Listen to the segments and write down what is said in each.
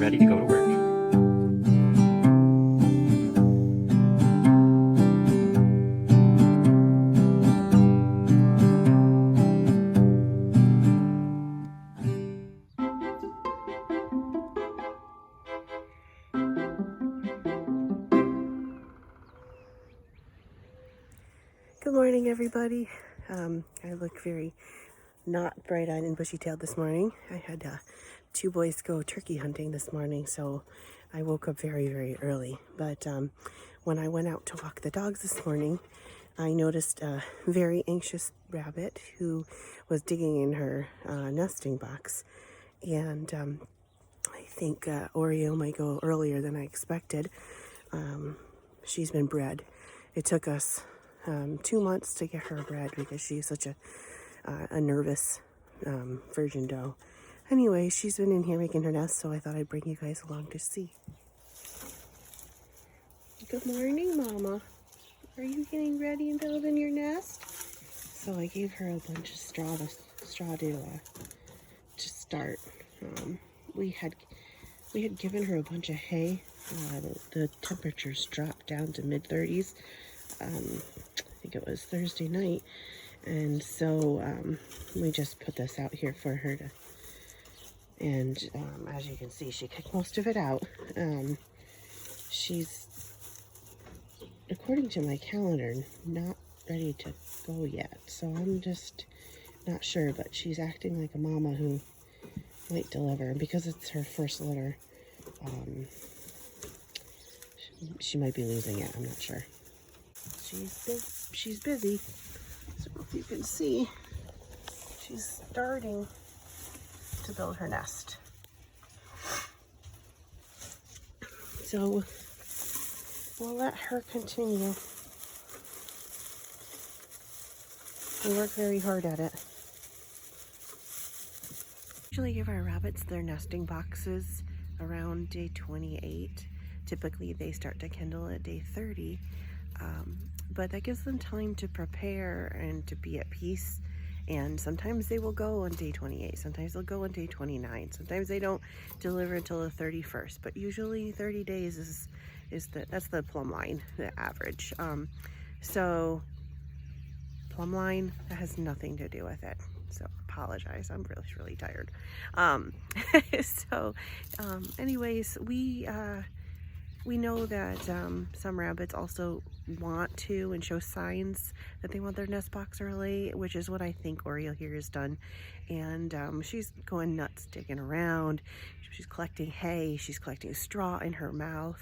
ready to go to work. Good morning, everybody. I look very not bright-eyed and bushy-tailed this morning. I had 2 boys go turkey hunting this morning, so I woke up very, very early. But when I went out to walk the dogs this morning, I noticed a very anxious rabbit who was digging in her nesting box. And I think Oreo might go earlier than I expected. She's been bred. It took us 2 months to get her bred because she's such a nervous virgin doe. Anyway, she's been in here making her nest, so I thought I'd bring you guys along to see. Good morning, Mama. Are you getting ready and building your nest? So I gave her a bunch of straw to start. We had given her a bunch of hay. The temperatures dropped down to mid-30s. I think it was Thursday night, and so we just put this out here for her to, and as you can see, she kicked most of it out. She's, according to my calendar, not ready to go yet, so I'm just not sure, but she's acting like a mama who might deliver, and because it's her first litter, she might be losing it. I'm not sure. She's busy, so if you can see, she's starting to build her nest. So we'll let her continue. We work very hard at it. Usually give our rabbits their nesting boxes around day 28. Typically they start to kindle at day 30. But that gives them time to prepare and to be at peace. And sometimes they will go on day 28. Sometimes they'll go on day 29. Sometimes they don't deliver until the 31st. But usually 30 days that's the plumb line, the average. So plumb line, that has nothing to do with it. So apologize. I'm really tired. Anyways, we know that some rabbits also want to and show signs that they want their nest box early, which is what I think Oreo here has done. And she's going nuts digging around. She's collecting hay. She's collecting straw in her mouth,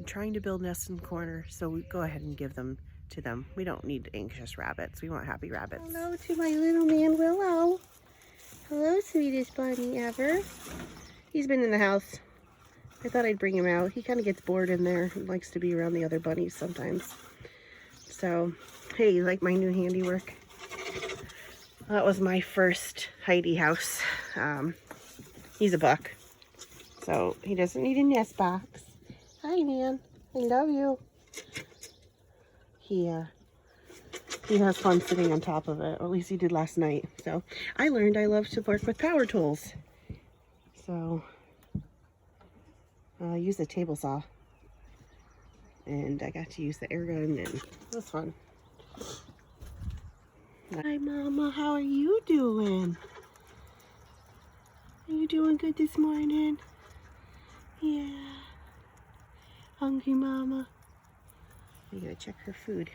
trying to build nests in the corner. So we go ahead and give them to them. We don't need anxious rabbits. We want happy rabbits. Hello to my little man, Willow. Hello, sweetest bunny ever. He's been in the house. I thought I'd bring him out. He kind of gets bored in there and likes to be around the other bunnies sometimes. So, hey, you like my new handiwork? That was my first Heidi house. He's a buck, so he doesn't need a nest box. Hi, man. I love you. He has fun sitting on top of it, or at least he did last night. So I learned I love to work with power tools. So I used a table saw, and I got to use the air gun, and it was fun. Hi, Mama. How are you doing? Are you doing good this morning? Yeah. Hungry, Mama? I gotta check her food.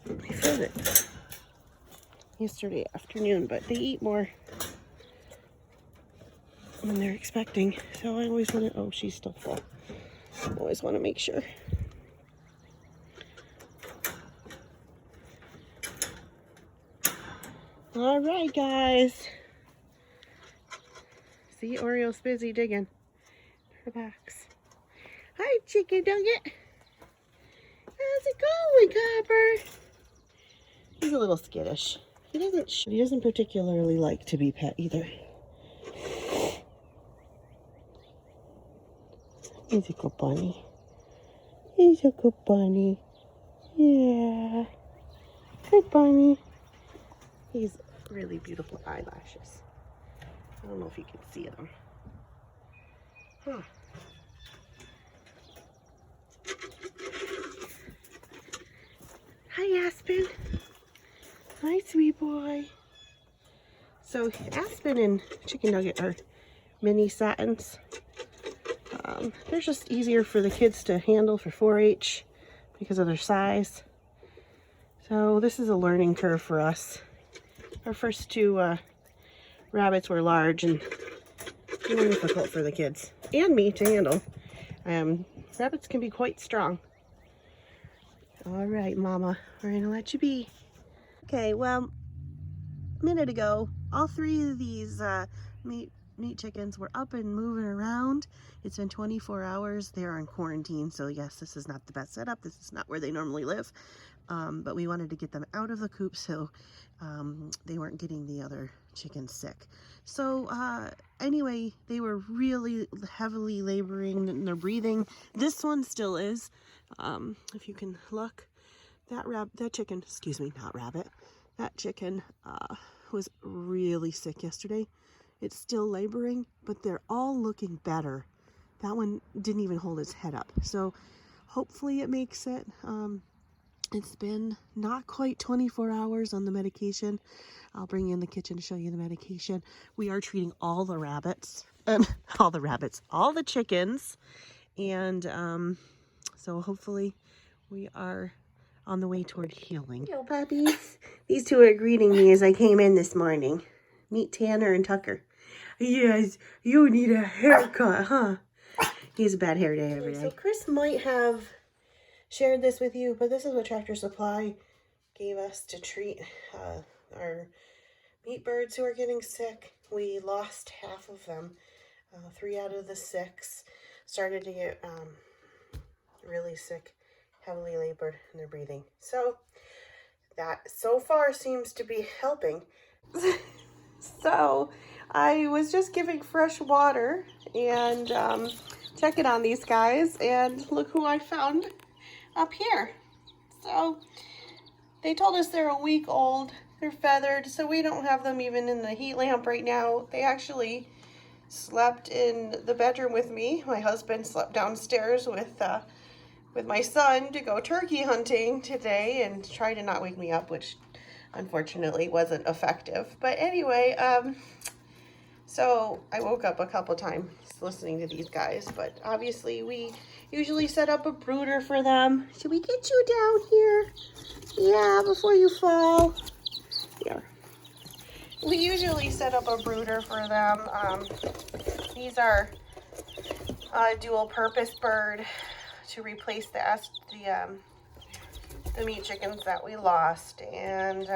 I fed it yesterday afternoon, but they eat more than they're expecting, so I always want to, oh, she's still full. I always want to make sure. All right, guys. See, Oreo's busy digging her box. Hi, chicken nugget. How's it going, Copper? He's a little skittish. He doesn't particularly like to be pet either. He's a good bunny. He's a good bunny. Yeah. Good bunny. He's really beautiful eyelashes. I don't know if you can see them. Huh. Hi, Aspen. Hi, sweet boy. So Aspen and Chicken Nugget are mini satins. They're just easier for the kids to handle for 4-H because of their size. So this is a learning curve for us. Our first two rabbits were large and more difficult for the kids and me to handle. Rabbits can be quite strong. All right, Mama, we're gonna let you be. Okay, well, a minute ago, all 3 of these meat chickens were up and moving around. It's been 24 hours. They're in quarantine, so yes, this is not the best setup. This is not where they normally live. But we wanted to get them out of the coop so they weren't getting the other chickens sick. So anyway, they were really heavily laboring and they're breathing. This one still is. If you can look, that chicken, excuse me, not rabbit, that chicken was really sick yesterday. It's still laboring, but they're all looking better. That one didn't even hold its head up. So hopefully it makes it. It's been not quite 24 hours on the medication. I'll bring you in the kitchen to show you the medication. We are treating all the rabbits, all the chickens. And so hopefully we are on the way toward healing. Hello, puppies. These 2 are greeting me as I came in this morning. Meet Tanner and Tucker. Yes, you need a haircut, huh? He has a bad hair day every day. So Chris might have shared this with you, but this is what Tractor Supply gave us to treat our meat birds who are getting sick. We lost half of them. 3 out of the 6 started to get really sick, heavily labored, and they're breathing. So that so far seems to be helping. So I was just giving fresh water and checking on these guys, and look who I found up here. So they told us they're a week old. They're feathered, so we don't have them even in the heat lamp right now. They actually slept in the bedroom with me. My husband slept downstairs with my son to go turkey hunting today and try to not wake me up, which unfortunately wasn't effective. But anyway, so I woke up a couple times listening to these guys, but obviously we usually set up a brooder for them. Should we get you down here? Yeah, before you fall. Here. We usually set up a brooder for them. These are a dual purpose bird to replace the meat chickens that we lost. And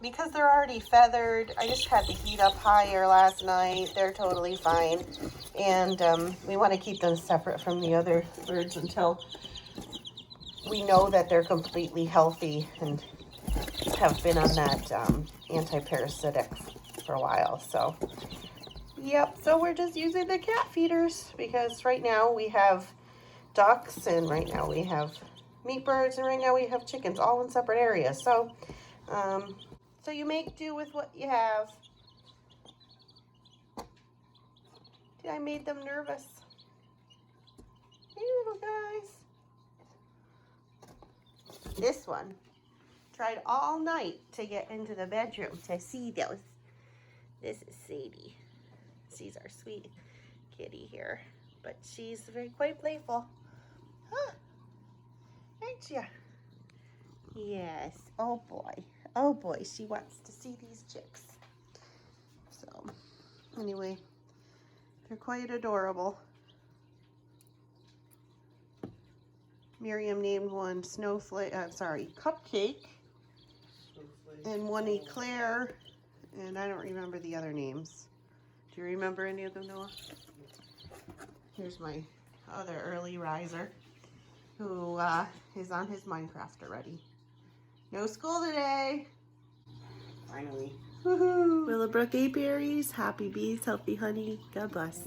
because they're already feathered, I just had the heat up higher last night. They're totally fine. And we want to keep them separate from the other birds until we know that they're completely healthy and have been on that anti-parasitic for a while. So, yep. So we're just using the cat feeders because right now we have ducks and right now we have meat birds and right now we have chickens all in separate areas. So, so you make do with what you have. I made them nervous. Hey, little guys. This one tried all night to get into the bedroom to see those. This is Sadie. She's our sweet kitty here, but she's quite playful. Huh? Aren't ya? Yes. Oh boy, she wants to see these chicks. So, anyway, they're quite adorable. Miriam named one Cupcake, and one Eclair, and I don't remember the other names. Do you remember any of them, Noah? Here's my other early riser, who is on his Minecraft already. No school today. Finally. Woohoo! Willow Brook Apiaries, happy bees, healthy honey. God bless.